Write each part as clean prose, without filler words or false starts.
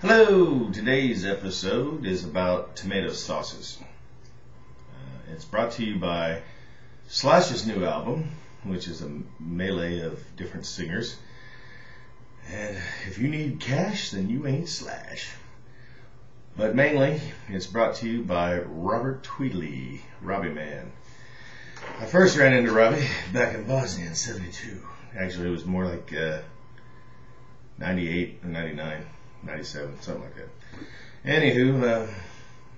Hello, today's episode is about tomato sauces. It's brought to you by Slash's new album, which is a melee of different singers. And if you need cash, then you ain't Slash. But mainly, it's brought to you by Robert Tweedley, Robbie Man. I first ran into Robbie back in Bosnia in '72. Actually, it was more like 98 or 99. 97, something like that. Anywho,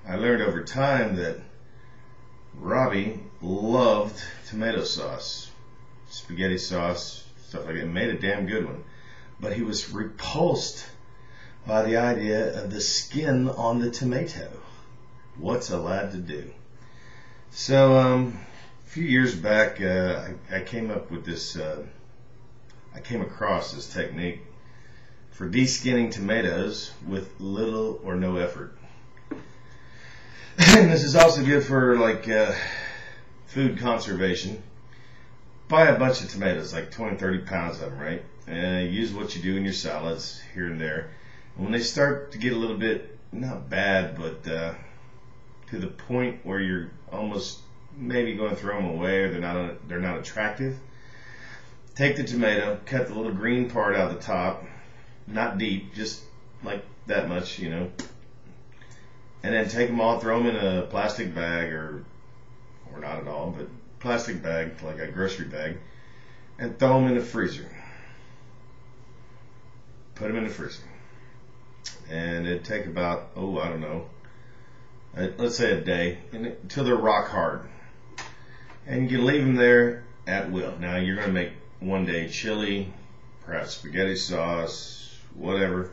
I learned over time that Robbie loved tomato sauce, spaghetti sauce, stuff like that. Made a damn good one. But he was repulsed by the idea of the skin on the tomato. What's a lad to do? So, a few years back, I came up with this, I came across this technique for deskinning tomatoes with little or no effort. And this is also good for food conservation. Buy a bunch of tomatoes, like 20, 30 pounds of them, right? And use what you do in your salads here and there. And when they start to get a little bit, not bad, but to the point where you're almost maybe going to throw them away or they're not attractive, take the tomato, cut the little green part out of the top, not deep, just like that much, and then take them all, throw them in a plastic bag or not at all, but plastic bag, like a grocery bag, and throw them in the freezer. Put them in the freezer. And it'd take about, I don't know, let's say a day, until they're rock hard. And you can leave them there at will. Now you're going to make one day chili, perhaps spaghetti sauce, whatever.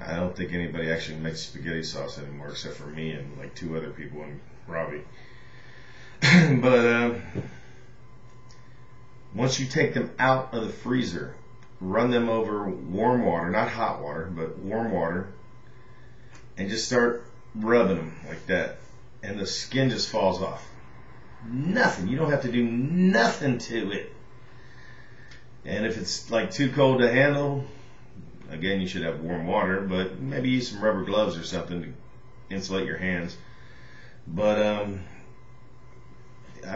I don't think anybody actually makes spaghetti sauce anymore except for me and like two other people and Robbie. But once you take them out of the freezer, run them over warm water, not hot water, but warm water, and just start rubbing them like that. And the skin just falls off. Nothing. You don't have to do nothing to it. And if it's like too cold to handle, again, you should have warm water, but maybe use some rubber gloves or something to insulate your hands. But I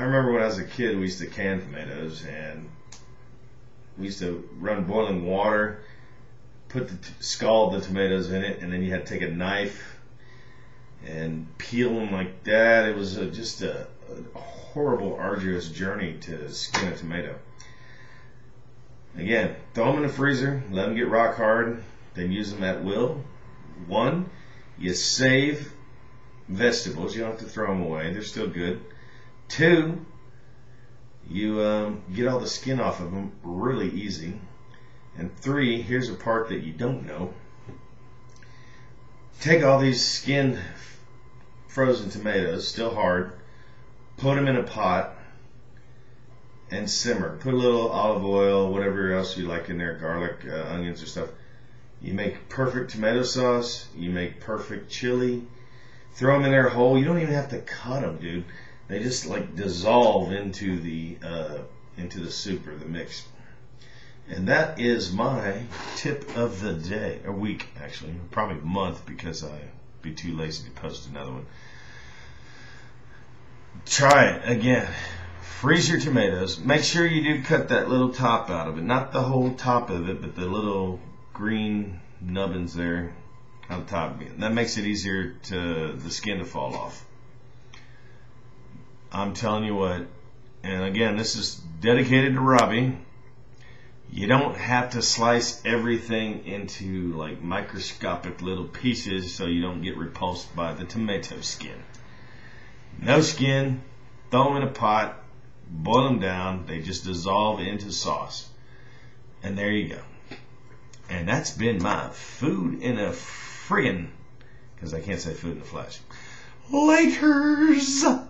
remember when I was a kid, we used to can tomatoes, and we used to run boiling water, scald the tomatoes in it, and then you had to take a knife and peel them like that. It was just a horrible, arduous journey to skin a tomato. Again, throw them in the freezer, let them get rock hard, then use them at will. One, you save vegetables. You don't have to throw them away. They're still good. Two, you get all the skin off of them really easy. And three, here's a part that you don't know. Take all these skinned frozen tomatoes, still hard, put them in a pot, and simmer. Put a little olive oil, whatever else you like in there, garlic, onions or stuff. You make perfect tomato sauce. You make perfect chili. Throw them in there whole. You don't even have to cut them, dude. They just like dissolve into the soup or the mix. And that is my tip of the day, or week actually, probably month because I'd be too lazy to post another one. Try it again. Freeze your tomatoes. Make sure you do cut that little top out of it. Not the whole top of it, but the little green nubbins there on the top. That makes it easier to the skin to fall off. I'm telling you what, and again, this is dedicated to Robbie. You don't have to slice everything into like microscopic little pieces so you don't get repulsed by the tomato skin. No skin, throw them in a pot, boil them down, they just dissolve into sauce. And there you go. And that's been my food in a friggin', because I can't say food in the flesh. Laters!